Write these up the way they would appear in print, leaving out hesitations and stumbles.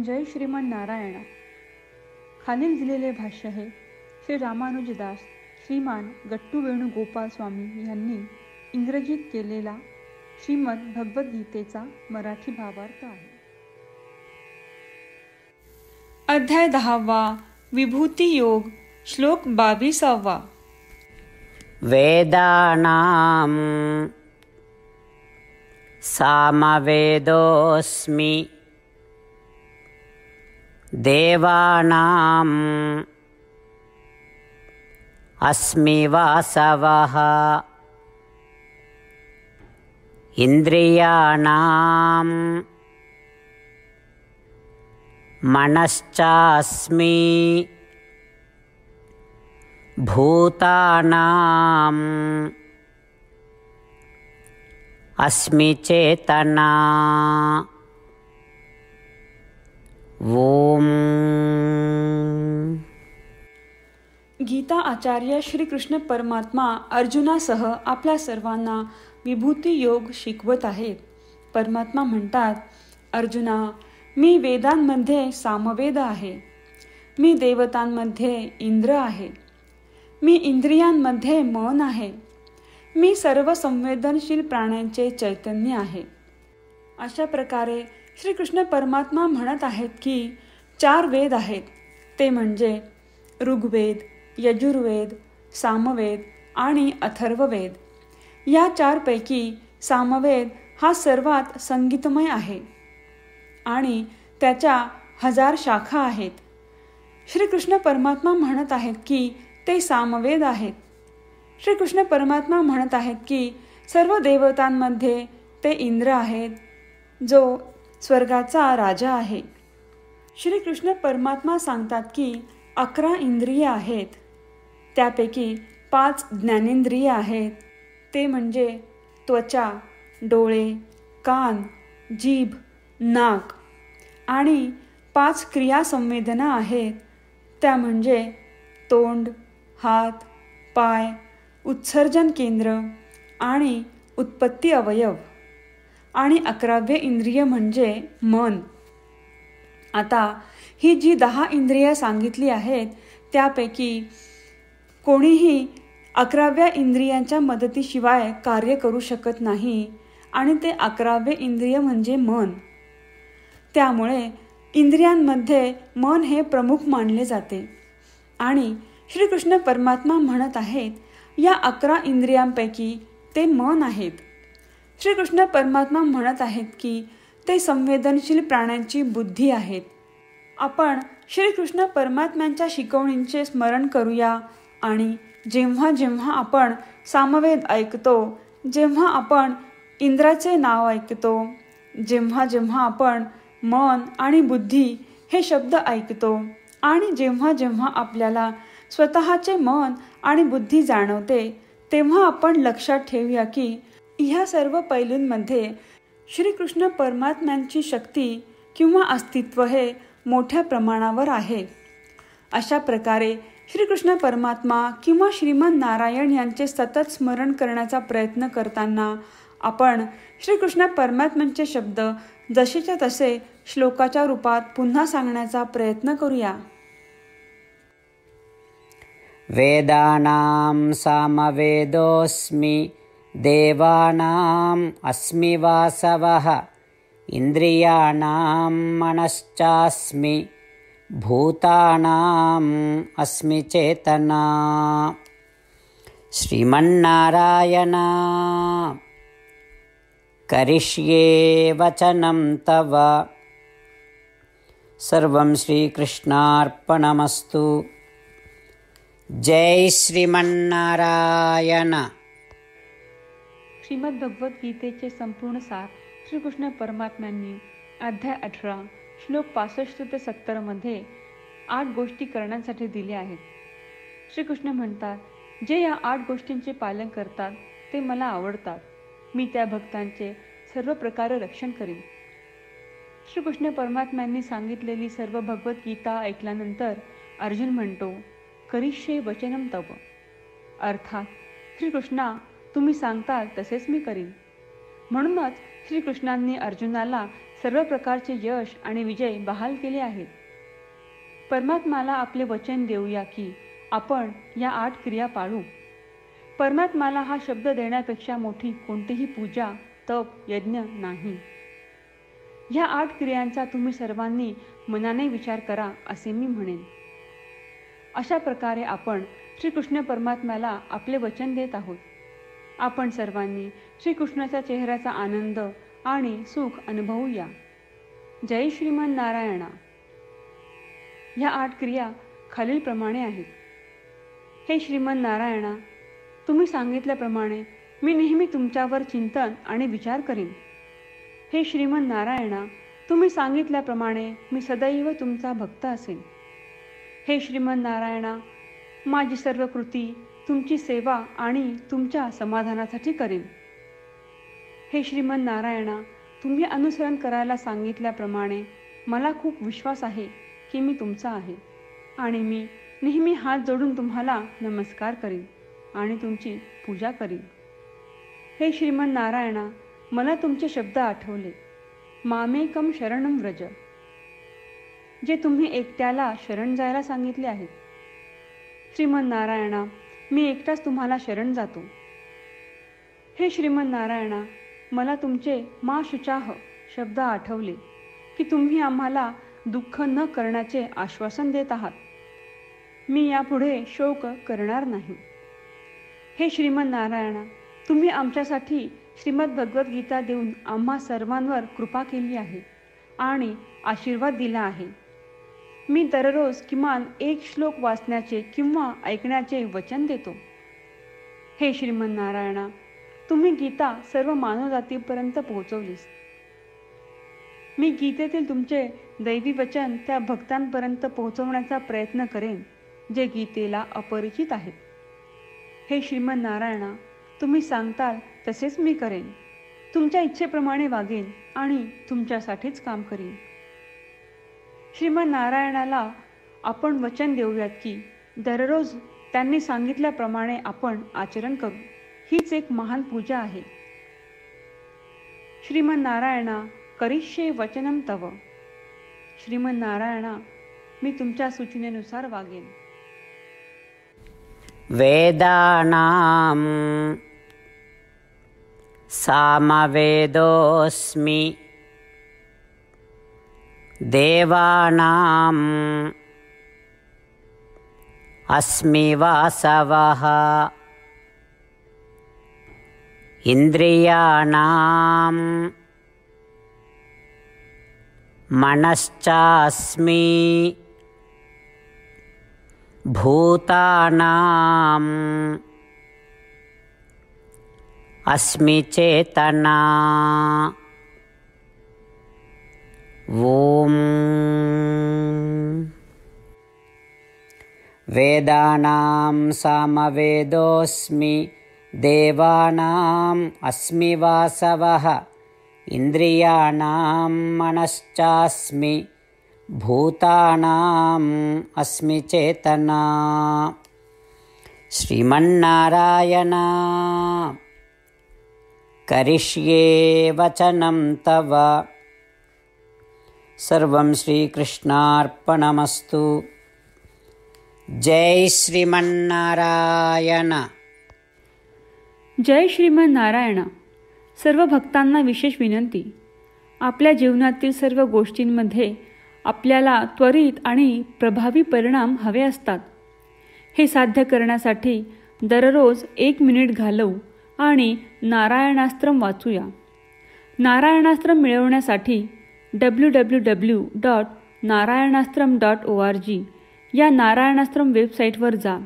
जय श्रीमान नारायण. खालील दिलेले भाष्य हे श्री रामानुजदास श्रीमान गट्टू वेणुगोपाल स्वामी यांनी इंग्रजीत केलेला श्रीमद भगवद्गीतेचा मराठी भावार्थ आहे. अध्याय 10 विभूती योग श्लोक 22. वेदानां सामवेदोऽस्मि देवानां अस्मि वासवः इन्द्रियाणां मनश्चास्मि भूतानां अस्मि चेतना. ओम. गीता आचार्य श्री कृष्ण परमात्मा अर्जुनासह आपल्या सर्वांना विभूती योग शिकवत आहेत. परमात्मा म्हणतात, अर्जुना, मी वेदांमध्ये सामवेद आहे, मी देवतांमध्ये इंद्र आहे, मी इंद्रियांमध्ये मन आहे, मी सर्व संवेदनशील प्राण्यांचे चैतन्य आहे. अशा प्रकारे श्रीकृष्ण परमात्मा म्हणत आहेत की 4 वेद आहेत, ते म्हणजे ऋग्वेद, यजुर्वेद, सामवेद आणि अथर्ववेद. या 4 पैकी सामवेद हा सर्वात संगीतमय आहे आणि त्याच्या 1000 शाखा आहेत. श्रीकृष्ण परमात्मा म्हणत आहेत की ते सामवेद आहेत. श्रीकृष्ण परमात्मा म्हणत आहेत की सर्व देवतांमध्ये ते इंद्र आहेत, जो स्वर्गाचा राजा आहे. श्रीकृष्ण परमात्मा सांगतात की 11 इंद्रिय आहेत, त्यापैकी 5 ज्ञानेंद्रिय आहेत, ते म्हणजे त्वचा, डोळे, कान, जीभ, नाक, आणि 5 क्रिया संवेदना आहेत, त्या म्हणजे तोंड, हात, पाय, उत्सर्जन केंद्र आणि उत्पत्ती अवयव, आणि 11वे इंद्रिय म्हणजे मन. आता ही जी 10 इंद्रिय सांगितली आहेत, त्यापैकी कोणीही 11व्या इंद्रियांच्या मदतीशिवाय कार्य करू शकत नाही, आणि ते 11वे इंद्रिय म्हणजे मन. त्यामुळे इंद्रियांमध्ये मन हे प्रमुख मानले जाते. आणि श्रीकृष्ण परमात्मा म्हणत आहेत, या 11 इंद्रियांपैकी ते मन आहेत. श्रीकृष्ण परमात्मा म्हणत आहेत की ते संवेदनशील प्राण्यांची बुद्धी आहेत. आपण श्रीकृष्ण परमात्म्यांच्या शिकवणींचे स्मरण करूया, आणि जेव्हा जेव्हा आपण सामवेद ऐकतो, जेव्हा आपण इंद्राचे नाव ऐकतो, जेव्हा जेव्हा आपण मन आणि बुद्धी हे शब्द ऐकतो, आणि जेव्हा जेव्हा आपल्याला स्वतःचे मन आणि बुद्धी जाणवते, तेव्हा आपण लक्षात ठेवूया की ह्या सर्व पैलूंमध्ये श्रीकृष्ण परमात्म्यांची शक्ती किंवा अस्तित्व हे मोठ्या प्रमाणावर आहे. अशा प्रकारे श्रीकृष्ण परमात्मा किंवा श्रीमान नारायण यांचे सतत स्मरण करण्याचा प्रयत्न करताना आपण श्रीकृष्ण परमात्म्यांचे शब्द जसेच्या तसे श्लोकाच्या रूपात पुन्हा सांगण्याचा प्रयत्न करूया. वेदानां सामवेदोऽस्मि देवानां अस्मि वासवः इन्द्रियाणां मनश्चास्मि भूतानां अस्मि चेतना. श्रीमन्नारायण करिष्ये वचनं तव. सर्वं श्रीकृष्णार्पणमस्तु. जय श्रीमन्नारायण. श्रीमद भगवद्गीतेचे संपूर्ण सार श्रीकृष्ण परमात्म्यांनी अध्याय 18 श्लोक 65 ते 70 मध्ये 8 गोष्टी करण्यासाठी दिल्या आहेत. श्रीकृष्ण म्हणतात, जे या 8 गोष्टींचे पालन करतात ते मला आवडतात. मी त्या भक्तांचे सर्व प्रकारे रक्षण करीन. श्रीकृष्ण परमात्म्यांनी सांगितलेली सर्व भगवद्गीता ऐकल्यानंतर अर्जुन म्हणतो, करिष्ये वचनं तव. अर्थात श्रीकृष्णा, तुम्ही सांगताल तसेच मी करीन. म्हणूनच श्रीकृष्णांनी अर्जुनाला सर्व प्रकारचे यश आणि विजय बहाल केले आहेत. परमात्म्याला आपले वचन देऊया की आपण या 8 क्रिया पाळू. परमात्म्याला हा शब्द देण्यापेक्षा मोठी कोणतीही पूजा, तप, यज्ञ नाही. ह्या 8 क्रियांचा तुम्ही सर्वांनी मनाने विचार करा असे मी म्हणेन. अशा प्रकारे आपण श्रीकृष्ण परमात्म्याला आपले वचन देत आहोत. आपण सर्वांनी श्रीकृष्णाच्या चेहऱ्याचा आनंद आणि सुख अनुभवूया. जय श्रीमन नारायणा. ह्या 8 क्रिया खालीलप्रमाणे आहेत. हे श्रीमन नारायणा, तुम्ही सांगितल्याप्रमाणे मी नेहमी तुमच्यावर चिंतन आणि विचार करीन. हे श्रीमन नारायणा, तुम्ही सांगितल्याप्रमाणे मी सदैव तुमचा भक्त असेन. हे श्रीमन नारायणा, माझी सर्व कृती तुमची सेवा आणि तुमच्या समाधानासाठी करेन. हे श्रीमन नारायणा, तुम्ही अनुसरण करायला सांगितल्याप्रमाणे मला खूप विश्वास आहे की मी तुमचा आहे आणि मी नेहमी हात जोडून तुम्हाला नमस्कार करीन आणि तुमची पूजा करीन. हे श्रीमन नारायणा, मला तुमचे शब्द आठवले. मामेकम शरणम व्रज, जे तुम्ही एकट्याला शरण जायला सांगितले आहेत. श्रीमन नारायणा, मी एकटाच तुम्हाला शरण जातो. हे श्रीमन नारायणा, मला तुमचे मा शुचाह शब्द आठवले की तुम्ही आम्हाला दुःख न करण्याचे आश्वासन देत आहात. मी यापुढे शोक करणार नाही. हे श्रीमन नारायणा, तुम्ही आमच्यासाठी श्रीमद भगवद्गीता देऊन आम्हा सर्वांवर कृपा केली आहे आणि आशीर्वाद दिला आहे. मी दररोज किमान 1 श्लोक वाचण्याचे किंवा ऐकण्याचे वचन देतो. हे श्रीमन नारायणा, तुम्ही गीता सर्व मानवजातीपर्यंत पोहोचवलीस. मी गीतेतील तुमचे दैवी वचन त्या भक्तांपर्यंत पोहोचवण्याचा प्रयत्न करेन जे गीतेला अपरिचित आहेत. हे श्रीमन नारायणा, तुम्ही सांगताल तसेच मी करेन. तुमच्या इच्छेप्रमाणे वागेन आणि तुमच्यासाठीच काम करीन. श्रीमन नारायणाला आपण वचन देऊयात की दररोज त्यांनी सांगितल्याप्रमाणे आपण आचरण करू. हीच एक महान पूजा आहे. श्रीमन नारायणा, करिष्ये वचनम तव. श्रीमन नारायणा, मी तुमच्या सूचनेनुसार वागेन. वेदानां सामवेदोऽस्मि देवानां अस्मि वासवः इन्द्रियाणां मनश्चास्मि भूतानां अस्मि चेतना. ओम. वेदानां सामवेदोऽस्मि देवानाम् अस्मि वासवः इन्द्रियाणां मनश्चास्मि भूतानाम् अस्मि चेतना. श्रीमन्नारायण, करिष्ये वचनं तव. सर्वं श्रीकृष्णार्पणमस्तु. जय श्रीमन्नारायण. जय श्रीमन नारायण. सर्व भक्तांना विशेष विनंती. आपल्या जीवनातील सर्व गोष्टींमध्ये आपल्याला त्वरित आणि प्रभावी परिणाम हवे असतात. हे साध्य करण्यासाठी दररोज 1 मिनिट घालवू आणि नारायणास्त्रम वाचूया. नारायणास्त्रम मिळवण्यासाठी www.narayanaastram.org या नारायणास्त्रम वेबसाईटवर जा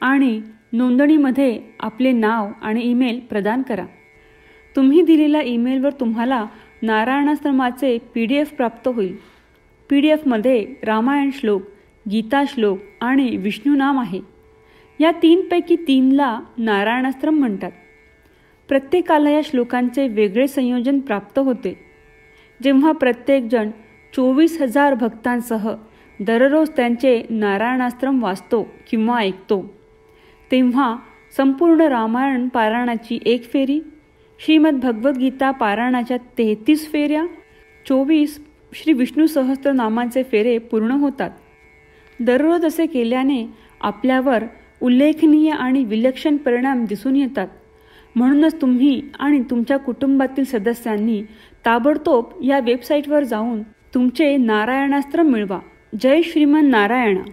आणि नोंदणीमध्ये आपले नाव आणि ईमेल प्रदान करा. तुम्ही दिलेल्या ईमेलवर तुम्हाला नारायणास्त्रमाचे PDF प्राप्त होईल. PDFमध्ये रामायण श्लोक, गीता श्लोक आणि विष्णू नाम आहे. या 3 पैकी 3ला नारायणास्त्रम म्हणतात. प्रत्येकाला या श्लोकांचे वेगळे संयोजन प्राप्त होते. जेव्हा प्रत्येकजण 24,000 भक्तांसह दररोज त्यांचे नारायणास्त्रम वाचतो किंवा ऐकतो, तेव्हा संपूर्ण रामायण पारायणाची 1 फेरी, श्रीमद भगवद्गीता पारायणाच्या 33 फेऱ्या 24 श्री विष्णू सहस्त्रनामांचे फेरे पूर्ण होतात. दररोज असे केल्याने आपल्यावर उल्लेखनीय आणि विलक्षण परिणाम दिसून येतात. म्हणूनच तुम्ही आणि तुमच्या कुटुंबातील सदस्यांनी ताबडतोब या वेबसाईटवर जाऊन तुमचे नारायणास्त्र मिळवा. जय श्रीमन नारायणा.